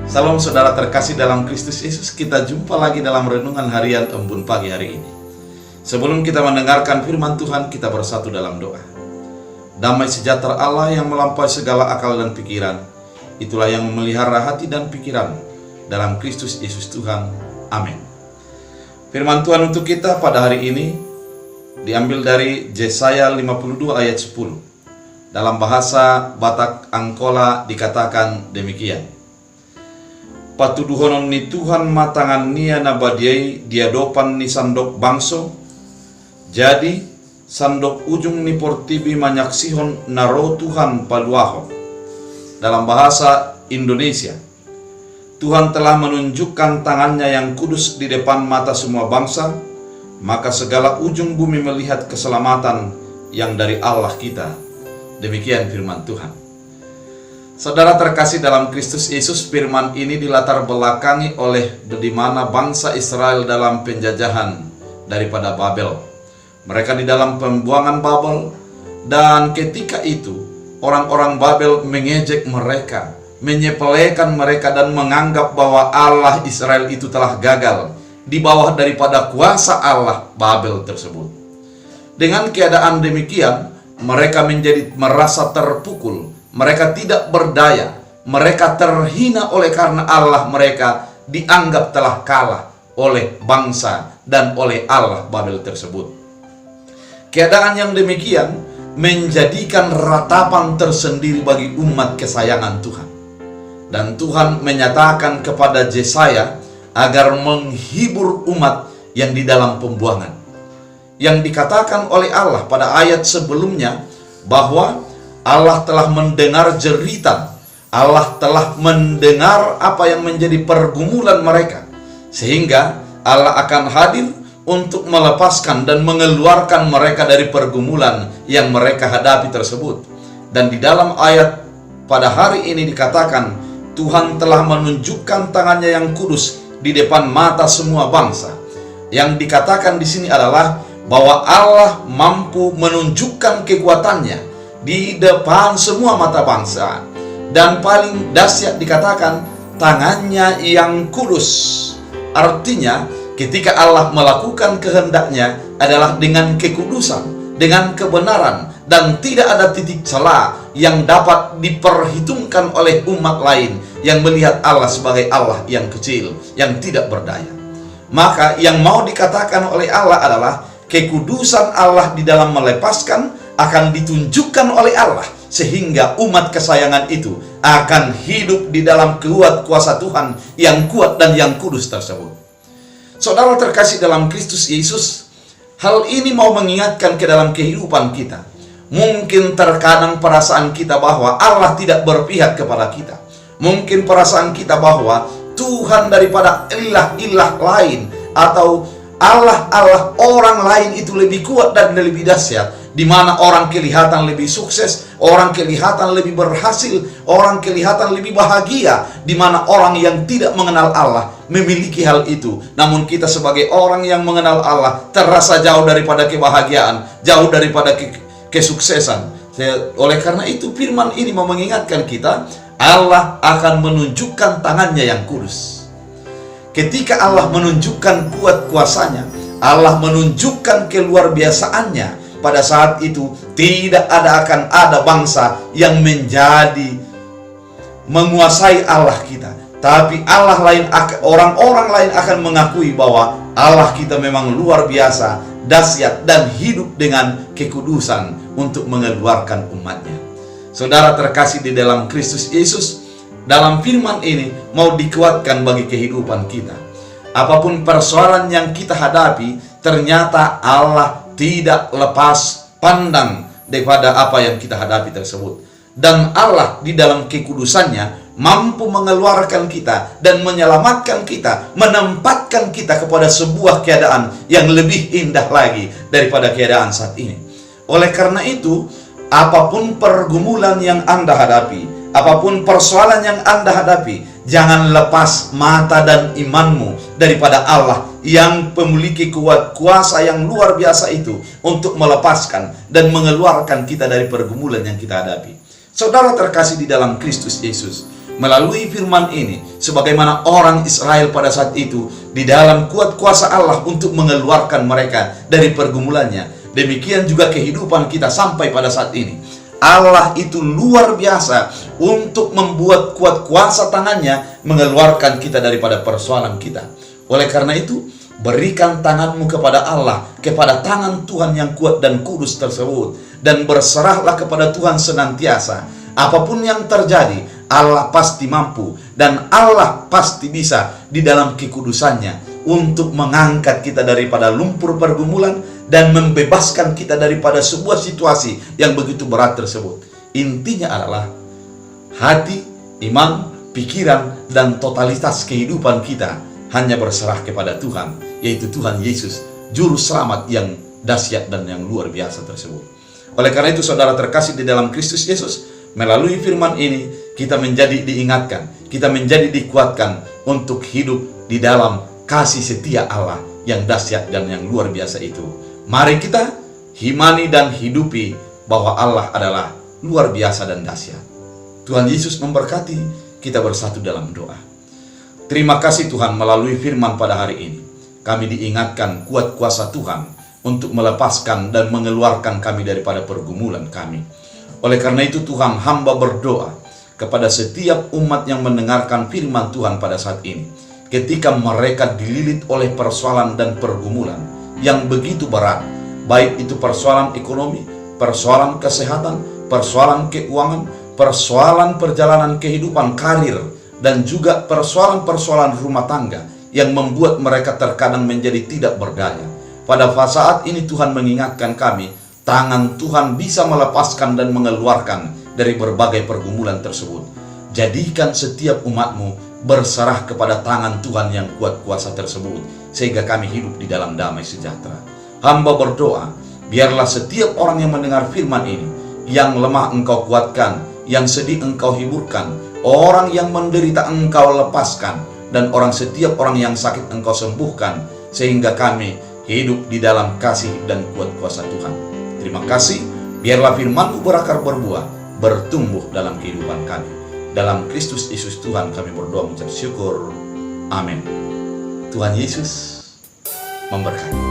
Salam saudara terkasih dalam Kristus Yesus. Kita jumpa lagi dalam renungan harian Embun pagi hari ini. Sebelum kita mendengarkan firman Tuhan, kita bersatu dalam doa. Damai sejahtera Allah yang melampaui segala akal dan pikiran, itulah yang memelihara hati dan pikiran dalam Kristus Yesus Tuhan. Amin. Firman Tuhan untuk kita pada hari ini diambil dari Yesaya 52 ayat 10. Dalam bahasa Batak Angkola dikatakan demikian. Patuduhonon ni Tuhan matangan nia nabadiai diadopan ni sandok bangso. Jadi sandok ujung ni portibi manyaksihon naro Tuhan paluaho. Dalam bahasa Indonesia, Tuhan telah menunjukkan tangannya yang kudus di depan mata semua bangsa, maka segala ujung bumi melihat keselamatan yang dari Allah kita. Demikian firman Tuhan. Saudara terkasih dalam Kristus Yesus, firman ini dilatar belakangi oleh di mana bangsa Israel dalam penjajahan daripada Babel. Mereka di dalam pembuangan Babel, dan ketika itu orang-orang Babel mengejek mereka, menyepelekan mereka dan menganggap bahwa Allah Israel itu telah gagal di bawah daripada kuasa Allah Babel tersebut. Dengan keadaan demikian, mereka menjadi merasa terpukul. Mereka tidak berdaya, mereka terhina oleh karena Allah mereka dianggap telah kalah oleh bangsa dan oleh Allah Babel tersebut. Keadaan yang demikian menjadikan ratapan tersendiri bagi umat kesayangan Tuhan. Dan Tuhan menyatakan kepada Yesaya agar menghibur umat yang di dalam pembuangan. Yang dikatakan oleh Allah pada ayat sebelumnya bahwa Allah telah mendengar jeritan, Allah telah mendengar apa yang menjadi pergumulan mereka, sehingga Allah akan hadir untuk melepaskan dan mengeluarkan mereka dari pergumulan yang mereka hadapi tersebut. Dan di dalam ayat pada hari ini dikatakan, Tuhan telah menunjukkan tangannya yang kudus di depan mata semua bangsa. Yang dikatakan di sini adalah bahwa Allah mampu menunjukkan kekuatannya di depan semua mata bangsa. Dan paling dahsyat dikatakan tangannya yang kudus. Artinya ketika Allah melakukan kehendaknya adalah dengan kekudusan, dengan kebenaran, dan tidak ada titik celah yang dapat diperhitungkan oleh umat lain yang melihat Allah sebagai Allah yang kecil, yang tidak berdaya. Maka yang mau dikatakan oleh Allah adalah kekudusan Allah di dalam melepaskan akan ditunjukkan oleh Allah, sehingga umat kesayangan itu akan hidup di dalam kuasa Tuhan yang kuat dan yang kudus tersebut. Saudara terkasih dalam Kristus Yesus, hal ini mau mengingatkan ke dalam kehidupan kita. Mungkin terkadang perasaan kita bahwa Allah tidak berpihak kepada kita. Mungkin perasaan kita bahwa Tuhan daripada ilah-ilah lain atau Allah-Allah orang lain itu lebih kuat dan lebih dahsyat, di mana orang kelihatan lebih sukses, orang kelihatan lebih berhasil, orang kelihatan lebih bahagia, di mana orang yang tidak mengenal Allah memiliki hal itu. Namun kita sebagai orang yang mengenal Allah terasa jauh daripada kebahagiaan, jauh daripada kesuksesan. Oleh karena itu firman ini mau mengingatkan kita, Allah akan menunjukkan tangannya yang kudus. Ketika Allah menunjukkan kuat kuasanya, Allah menunjukkan keluar biasaannya, pada saat itu tidak akan ada bangsa yang menjadi menguasai Allah kita. Tapi Allah lain, orang-orang lain akan mengakui bahwa Allah kita memang luar biasa, dahsyat, dan hidup dengan kekudusan untuk mengeluarkan umatnya. Saudara terkasih di dalam Kristus Yesus, dalam firman ini mau dikuatkan bagi kehidupan kita. Apapun persoalan yang kita hadapi, ternyata Allah tidak lepas pandang daripada apa yang kita hadapi tersebut. Dan Allah di dalam kekudusannya mampu mengeluarkan kita dan menyelamatkan kita, menempatkan kita kepada sebuah keadaan yang lebih indah lagi daripada keadaan saat ini. Oleh karena itu, apapun pergumulan yang Anda hadapi, apapun persoalan yang Anda hadapi, jangan lepas mata dan imanmu daripada Allah yang memiliki kuasa yang luar biasa itu untuk melepaskan dan mengeluarkan kita dari pergumulan yang kita hadapi. Saudara terkasih di dalam Kristus Yesus, melalui firman ini, sebagaimana orang Israel pada saat itu di dalam kuat kuasa Allah untuk mengeluarkan mereka dari pergumulannya, demikian juga kehidupan kita sampai pada saat ini. Allah itu luar biasa untuk membuat kuat kuasa tangannya mengeluarkan kita daripada persoalan kita. Oleh karena itu, berikan tanganmu kepada Allah, kepada tangan Tuhan yang kuat dan kudus tersebut, dan berserahlah kepada Tuhan senantiasa. Apapun yang terjadi, Allah pasti mampu dan Allah pasti bisa di dalam kekudusannya untuk mengangkat kita daripada lumpur pergumulan dan membebaskan kita daripada sebuah situasi yang begitu berat tersebut. Intinya adalah hati, iman, pikiran, dan totalitas kehidupan kita hanya berserah kepada Tuhan, yaitu Tuhan Yesus, Juru Selamat yang dahsyat dan yang luar biasa tersebut. Oleh karena itu, saudara terkasih di dalam Kristus Yesus, melalui firman ini kita menjadi diingatkan, kita menjadi dikuatkan untuk hidup di dalam kasih setia Allah yang dahsyat dan yang luar biasa itu. Mari kita imani dan hidupi bahwa Allah adalah luar biasa dan dahsyat. Tuhan Yesus memberkati. Kita bersatu dalam doa. Terima kasih Tuhan, melalui firman pada hari ini kami diingatkan kuat kuasa Tuhan untuk melepaskan dan mengeluarkan kami daripada pergumulan kami. Oleh karena itu Tuhan, hamba berdoa kepada setiap umat yang mendengarkan firman Tuhan pada saat ini, ketika mereka dililit oleh persoalan dan pergumulan yang begitu berat, baik itu persoalan ekonomi, persoalan kesehatan, persoalan keuangan, persoalan perjalanan kehidupan karir, dan juga persoalan-persoalan rumah tangga yang membuat mereka terkadang menjadi tidak berdaya. Pada saat ini Tuhan mengingatkan kami, tangan Tuhan bisa melepaskan dan mengeluarkan dari berbagai pergumulan tersebut. Jadikan setiap umatmu berserah kepada tangan Tuhan yang kuat kuasa tersebut, sehingga kami hidup di dalam damai sejahtera. Hamba berdoa, biarlah setiap orang yang mendengar firman ini, yang lemah Engkau kuatkan, yang sedih Engkau hiburkan, orang yang menderita Engkau lepaskan, dan setiap orang yang sakit Engkau sembuhkan, sehingga kami hidup di dalam kasih dan kuat kuasa Tuhan. Terima kasih, biarlah firman-Mu berakar berbuah, bertumbuh dalam kehidupan kami. Dalam Kristus Yesus Tuhan kami berdoa mengucap syukur. Amin. Tuhan Yesus memberkati.